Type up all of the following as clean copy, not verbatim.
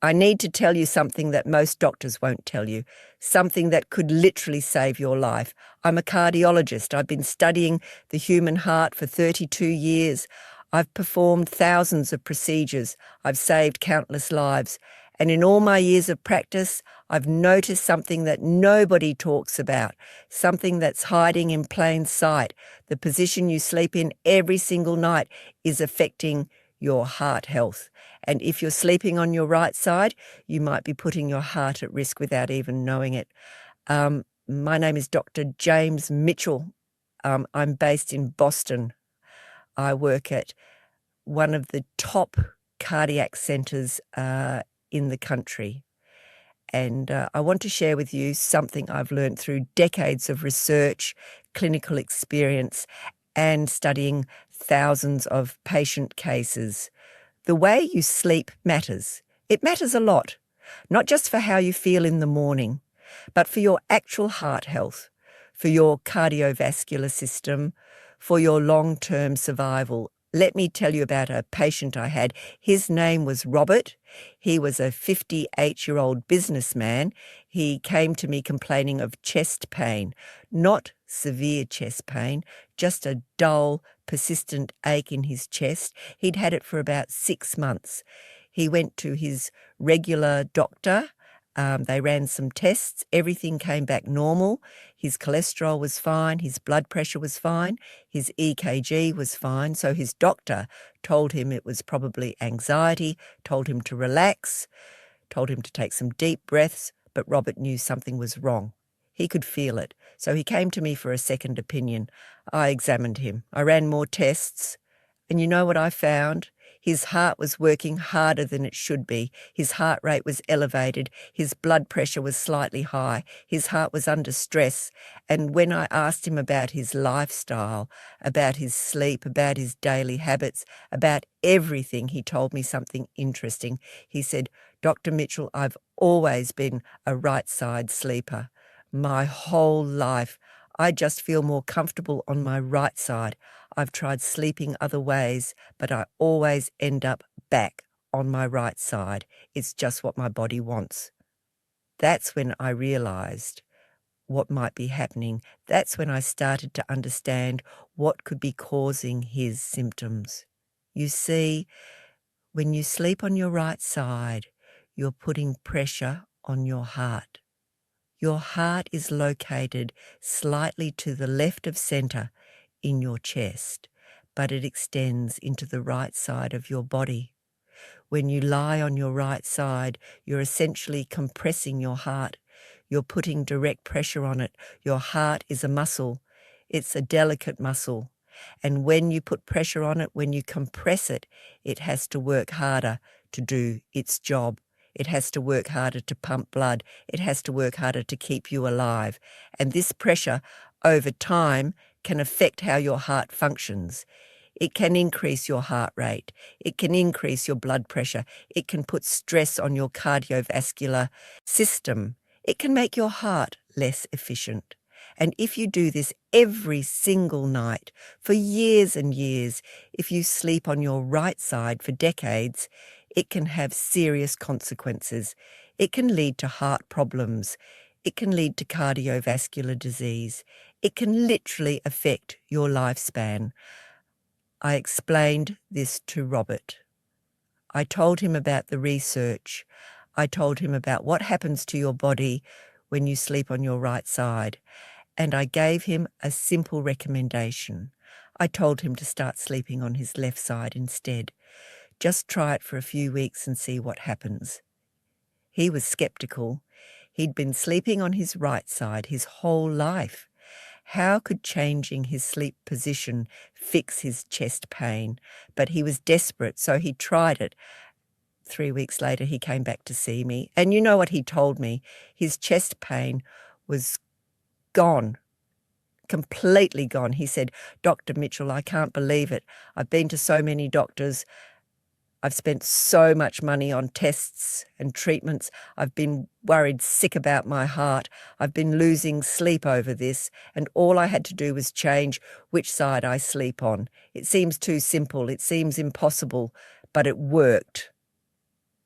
I need to tell you something that most doctors won't tell you, something that could literally save your life. I'm a cardiologist. I've been studying the human heart for 32 years. I've performed thousands of procedures. I've saved countless lives. And in all my years of practice, I've noticed something that nobody talks about, something that's hiding in plain sight. The position you sleep in every single night is affecting your heart health. And if you're sleeping on your right side, you might be putting your heart at risk without even knowing it. My name is Dr. James Mitchell. I'm based in Boston. I work at one of the top cardiac centres in the country. And I want to share with you something I've learned through decades of research, clinical experience, and studying thousands of patient cases. The way you sleep matters. It matters a lot, not just for how you feel in the morning, but for your actual heart health, for your cardiovascular system, for your long-term survival. Let me tell you about a patient I had. His name was Robert. He was a 58-year-old businessman. He came to me complaining of chest pain, not severe chest pain, just a dull, persistent ache in his chest. He'd had it for about 6 months. He went to his regular doctor. They ran some tests. Everything came back normal. His cholesterol was fine. His blood pressure was fine. His EKG was fine. So his doctor told him it was probably anxiety, told him to relax, told him to take some deep breaths, but Robert knew something was wrong. He could feel it. So he came to me for a second opinion. I examined him. I ran more tests. And you know what I found? His heart was working harder than it should be. His heart rate was elevated. His blood pressure was slightly high. His heart was under stress. And when I asked him about his lifestyle, about his sleep, about his daily habits, about everything, he told me something interesting. He said, "Dr. Mitchell, I've always been a right-side sleeper. My whole life, I just feel more comfortable on my right side. I've tried sleeping other ways, but I always end up back on my right side. It's just what my body wants." That's when I realized what might be happening. That's when I started to understand what could be causing his symptoms. You see, when you sleep on your right side, you're putting pressure on your heart. Your heart is located slightly to the left of center in your chest, but it extends into the right side of your body. When you lie on your right side, you're essentially compressing your heart. You're putting direct pressure on it. Your heart is a muscle. It's a delicate muscle. And when you put pressure on it, when you compress it, it has to work harder to do its job. It has to work harder to pump blood. It has to work harder to keep you alive. And this pressure over time can affect how your heart functions. It can increase your heart rate. It can increase your blood pressure. It can put stress on your cardiovascular system. It can make your heart less efficient. And if you do this every single night for years and years, if you sleep on your right side for decades, it can have serious consequences. It can lead to heart problems. It can lead to cardiovascular disease. It can literally affect your lifespan. I explained this to Robert. I told him about the research. I told him about what happens to your body when you sleep on your right side. And I gave him a simple recommendation. I told him to start sleeping on his left side instead. Just try it for a few weeks and see what happens. He was skeptical. He'd been sleeping on his right side his whole life. How could changing his sleep position fix his chest pain? But he was desperate, so he tried it. 3 weeks later, he came back to see me. And you know what he told me? His chest pain was gone. Completely gone. He said, "Dr. Mitchell, I can't believe it. I've been to so many doctors. I've spent so much money on tests and treatments. I've been worried sick about my heart. I've been losing sleep over this, and all I had to do was change which side I sleep on. It seems too simple. It seems impossible, but it worked."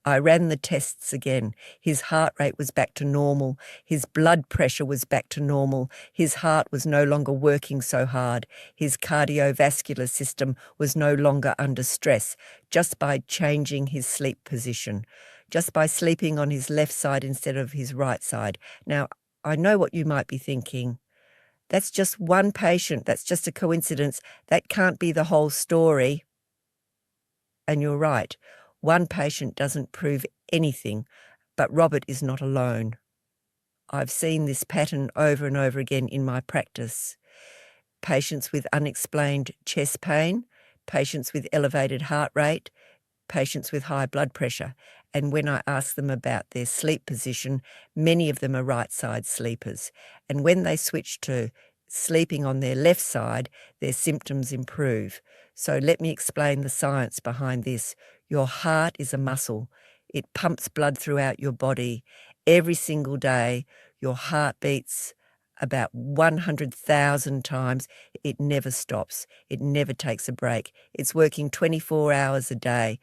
I ran the tests again. His heart rate was back to normal. His blood pressure was back to normal. His heart was no longer working so hard. His cardiovascular system was no longer under stress just by changing his sleep position, just by sleeping on his left side instead of his right side. Now, I know what you might be thinking. That's just one patient. That's just a coincidence. That can't be the whole story. And you're right. One patient doesn't prove anything, but Robert is not alone. I've seen this pattern over and over again in my practice. Patients with unexplained chest pain, patients with elevated heart rate, patients with high blood pressure. And when I ask them about their sleep position, many of them are right-side sleepers. And when they switch to sleeping on their left side, their symptoms improve. So let me explain the science behind this. Your heart is a muscle. It pumps blood throughout your body. Every single day, your heart beats about 100,000 times. It never stops. It never takes a break. It's working 24 hours a day,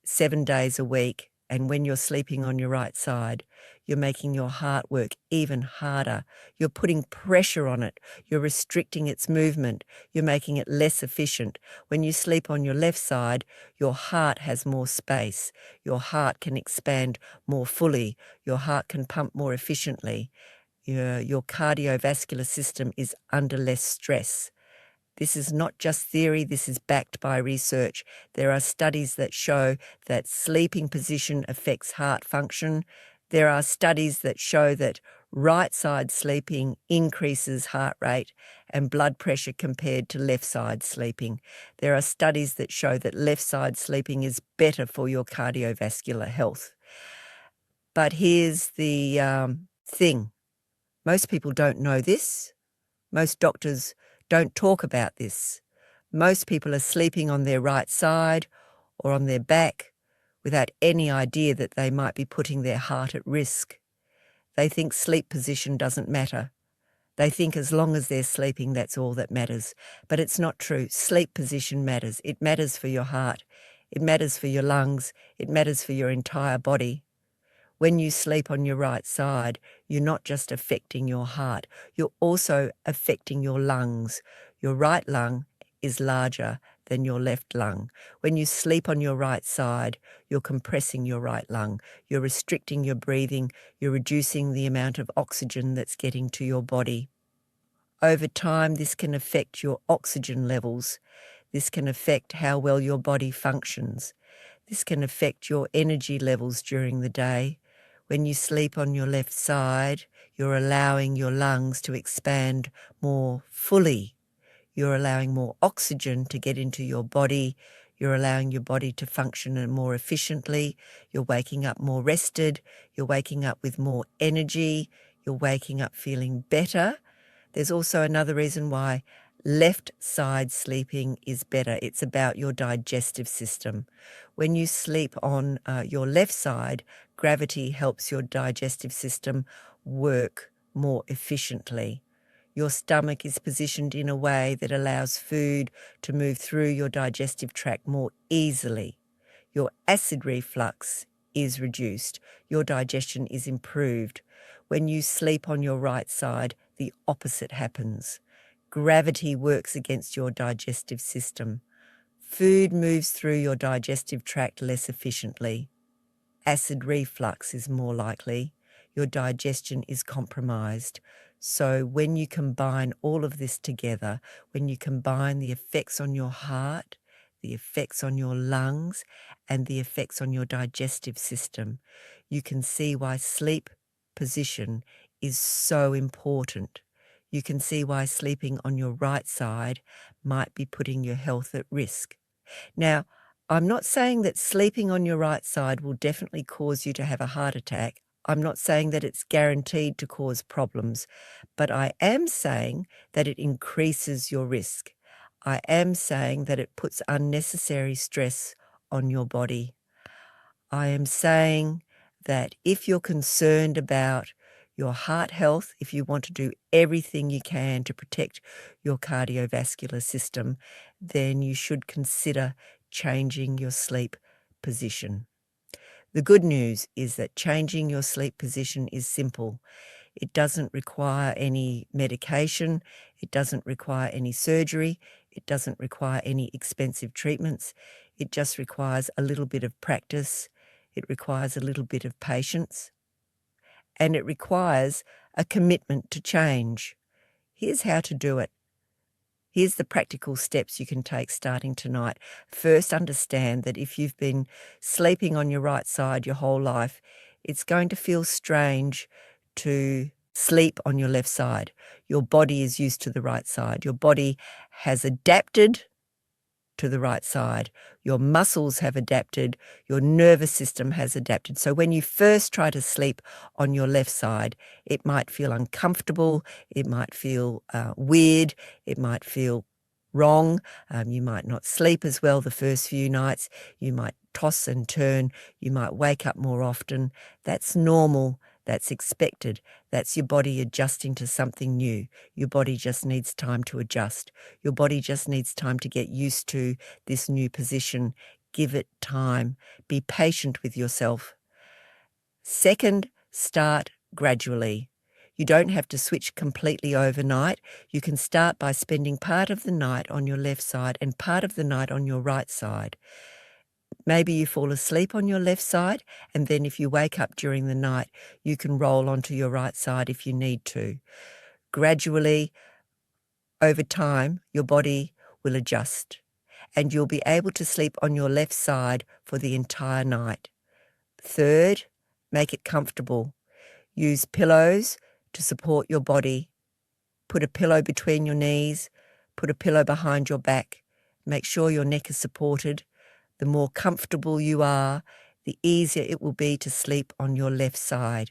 7 days a week. And when you're sleeping on your right side, you're making your heart work even harder. You're putting pressure on it. You're restricting its movement. You're making it less efficient. When you sleep on your left side, your heart has more space. Your heart can expand more fully. Your heart can pump more efficiently. Your cardiovascular system is under less stress. This is not just theory, this is backed by research. There are studies that show that sleeping position affects heart function. There are studies that show that right side sleeping increases heart rate and blood pressure compared to left side sleeping. There are studies that show that left side sleeping is better for your cardiovascular health. But here's the thing. Most people don't know this. Most doctors don't talk about this. Most people are sleeping on their right side or on their back without any idea that they might be putting their heart at risk. They think sleep position doesn't matter. They think as long as they're sleeping, that's all that matters. But it's not true. Sleep position matters. It matters for your heart. It matters for your lungs. It matters for your entire body. When you sleep on your right side, you're not just affecting your heart, you're also affecting your lungs. Your right lung is larger than your left lung. When you sleep on your right side, you're compressing your right lung, you're restricting your breathing, you're reducing the amount of oxygen that's getting to your body. Over time, this can affect your oxygen levels. This can affect how well your body functions. This can affect your energy levels during the day. When you sleep on your left side, you're allowing your lungs to expand more fully. You're allowing more oxygen to get into your body. You're allowing your body to function more efficiently. You're waking up more rested. You're waking up with more energy. You're waking up feeling better. There's also another reason why left side sleeping is better. It's about your digestive system. When you sleep on your left side, gravity helps your digestive system work more efficiently. Your stomach is positioned in a way that allows food to move through your digestive tract more easily. Your acid reflux is reduced. Your digestion is improved. When you sleep on your right side, the opposite happens. Gravity works against your digestive system. Food moves through your digestive tract less efficiently. Acid reflux is more likely. Your digestion is compromised. So when you combine all of this together, when you combine the effects on your heart, the effects on your lungs, and the effects on your digestive system, you can see why sleep position is so important. You can see why sleeping on your right side might be putting your health at risk. Now, I'm not saying that sleeping on your right side will definitely cause you to have a heart attack. I'm not saying that it's guaranteed to cause problems, but I am saying that it increases your risk. I am saying that it puts unnecessary stress on your body. I am saying that if you're concerned about your heart health, if you want to do everything you can to protect your cardiovascular system, then you should consider changing your sleep position. The good news is that changing your sleep position is simple. It doesn't require any medication. It doesn't require any surgery. It doesn't require any expensive treatments. It just requires a little bit of practice. It requires a little bit of patience. And it requires a commitment to change. Here's how to do it. Here's the practical steps you can take starting tonight. First, understand that if you've been sleeping on your right side your whole life, it's going to feel strange to sleep on your left side. Your body is used to the right side. Your body has adapted to the right side. Your muscles have adapted. Your nervous system has adapted. So when you first try to sleep on your left side, it might feel uncomfortable. It might feel weird. It might feel wrong. You might not sleep as well the first few nights. You might toss and turn. You might wake up more often. That's normal. That's expected. That's your body adjusting to something new. Your body just needs time to adjust. Your body just needs time to get used to this new position. Give it time. Be patient with yourself. Second, start gradually. You don't have to switch completely overnight. You can start by spending part of the night on your left side and part of the night on your right side. Maybe you fall asleep on your left side, and then if you wake up during the night, you can roll onto your right side if you need to. Gradually, over time, your body will adjust, and you'll be able to sleep on your left side for the entire night. Third, make it comfortable. Use pillows to support your body. Put a pillow between your knees. Put a pillow behind your back. Make sure your neck is supported. The more comfortable you are, the easier it will be to sleep on your left side.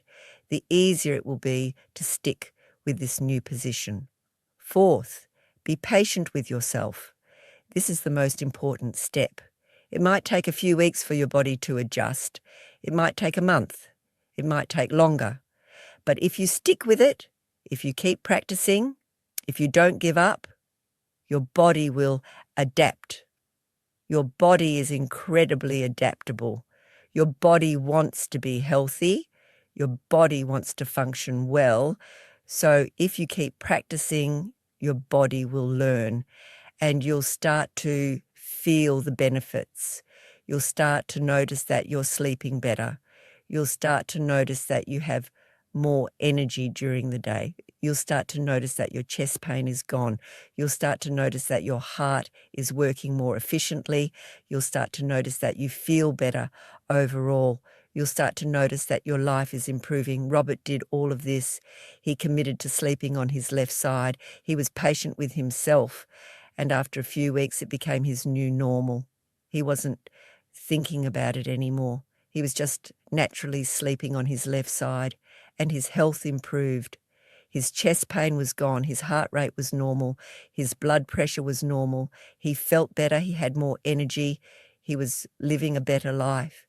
The easier it will be to stick with this new position. Fourth, be patient with yourself. This is the most important step. It might take a few weeks for your body to adjust. It might take a month. It might take longer. But if you stick with it, if you keep practicing, if you don't give up, your body will adapt. Your body is incredibly adaptable. Your body wants to be healthy. Your body wants to function well. So if you keep practicing, your body will learn and you'll start to feel the benefits. You'll start to notice that you're sleeping better. You'll start to notice that you have more energy during the day. You'll start to notice that your chest pain is gone. You'll start to notice that your heart is working more efficiently. You'll start to notice that you feel better overall. You'll start to notice that your life is improving. Robert did all of this. He committed to sleeping on his left side. He was patient with himself. And after a few weeks, it became his new normal. He wasn't thinking about it anymore. He was just naturally sleeping on his left side. And his health improved. His chest pain was gone. His heart rate was normal. His blood pressure was normal. He felt better. He had more energy. He was living a better life.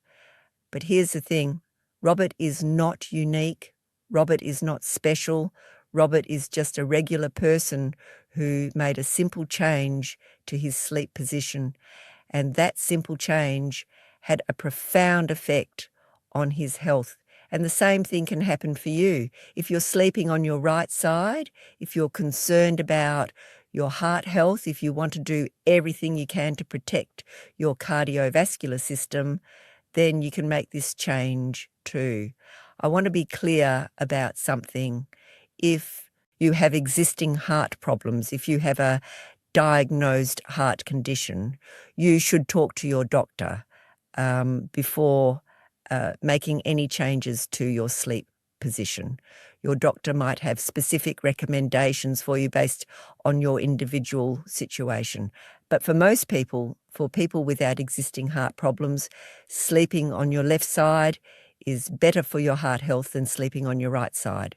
But here's the thing. Robert is not unique. Robert is not special. Robert is just a regular person who made a simple change to his sleep position. And that simple change had a profound effect on his health. And the same thing can happen for you. If you're sleeping on your right side, if you're concerned about your heart health, if you want to do everything you can to protect your cardiovascular system, then you can make this change too. I want to be clear about something. If you have existing heart problems, if you have a diagnosed heart condition, you should talk to your doctor before making any changes to your sleep position. Your doctor might have specific recommendations for you based on your individual situation. But for most people, for people without existing heart problems, sleeping on your left side is better for your heart health than sleeping on your right side.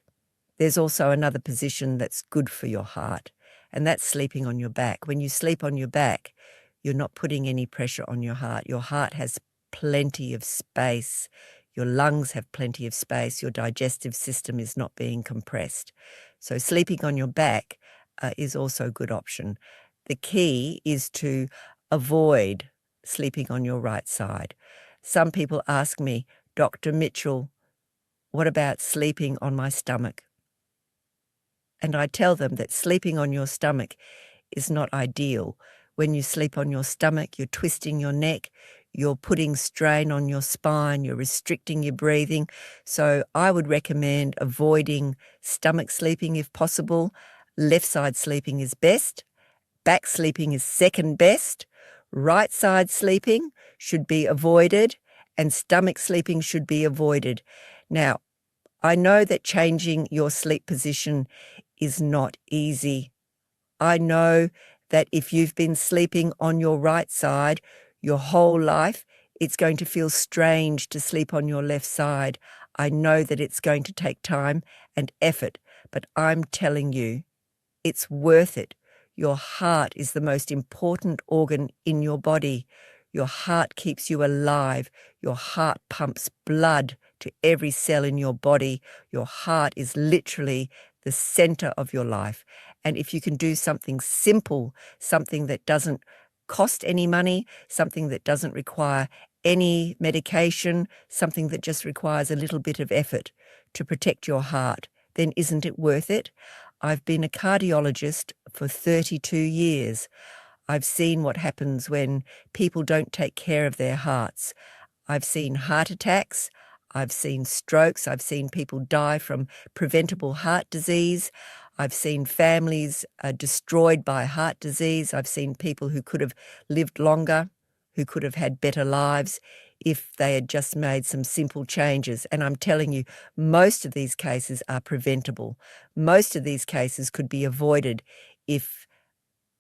There's also another position that's good for your heart, and that's sleeping on your back. When you sleep on your back, you're not putting any pressure on your heart. Your heart has plenty of space. Your lungs have plenty of space. Your digestive system is not being compressed. So sleeping on your back is also a good option. The key is to avoid sleeping on your right side. Some people ask me, Dr. Mitchell, what about sleeping on my stomach? And I tell them that sleeping on your stomach is not ideal. When you sleep on your stomach, you're twisting your neck, you're putting strain on your spine, you're restricting your breathing. So I would recommend avoiding stomach sleeping if possible. Left side sleeping is best. Back sleeping is second best. Right side sleeping should be avoided, and stomach sleeping should be avoided. Now, I know that changing your sleep position is not easy. I know that if you've been sleeping on your right side your whole life, it's going to feel strange to sleep on your left side. I know that it's going to take time and effort, but I'm telling you, it's worth it. Your heart is the most important organ in your body. Your heart keeps you alive. Your heart pumps blood to every cell in your body. Your heart is literally the center of your life. And if you can do something simple, something that doesn't cost any money, something that doesn't require any medication, something that just requires a little bit of effort to protect your heart, then isn't it worth it? I've been a cardiologist for 32 years. I've seen what happens when people don't take care of their hearts. I've seen heart attacks. I've seen strokes. I've seen people die from preventable heart disease. I've seen families destroyed by heart disease. I've seen people who could have lived longer, who could have had better lives if they had just made some simple changes. And I'm telling you, most of these cases are preventable. Most of these cases could be avoided if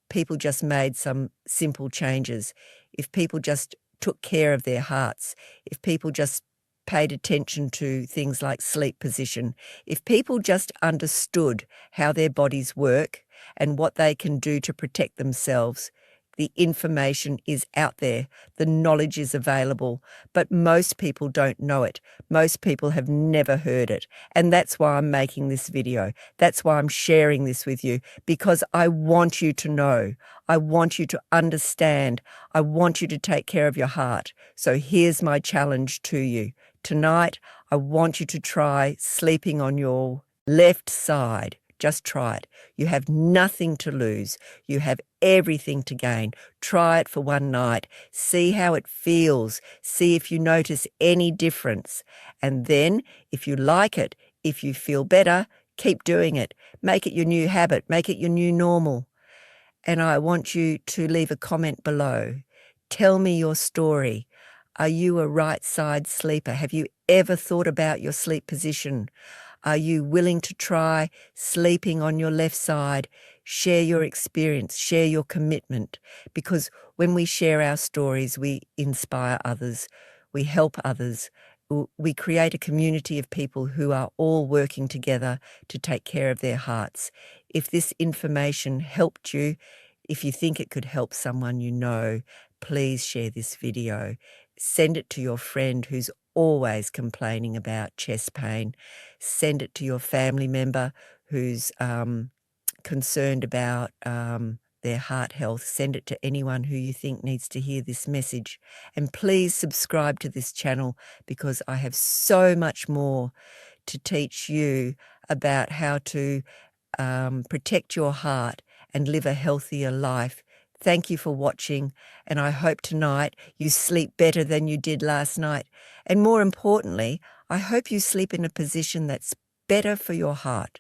people just made some simple changes, if people just took care of their hearts, if people just paid attention to things like sleep position, if people just understood how their bodies work and what they can do to protect themselves. The information is out there. The knowledge is available, but most people don't know it. Most people have never heard it. And that's why I'm making this video. That's why I'm sharing this with you, because I want you to know. I want you to understand. I want you to take care of your heart. So here's my challenge to you. Tonight, I want you to try sleeping on your left side. Just try it. You have nothing to lose. You have everything to gain. Try it for one night. See how it feels. See if you notice any difference. And then, if you like it, if you feel better, keep doing it. Make it your new habit. Make it your new normal. And I want you to leave a comment below. Tell me your story. Are you a right side sleeper? Have you ever thought about your sleep position? Are you willing to try sleeping on your left side? Share your experience, share your commitment, because when we share our stories, we inspire others, we help others, we create a community of people who are all working together to take care of their hearts. If this information helped you, if you think it could help someone you know, please share this video. Send it to your friend who's always complaining about chest pain. Send it to your family member who's concerned about their heart health. Send it to anyone who you think needs to hear this message. And please subscribe to this channel, because I have so much more to teach you about how to protect your heart and live a healthier life. Thank you for watching, and I hope tonight you sleep better than you did last night. And more importantly, I hope you sleep in a position that's better for your heart.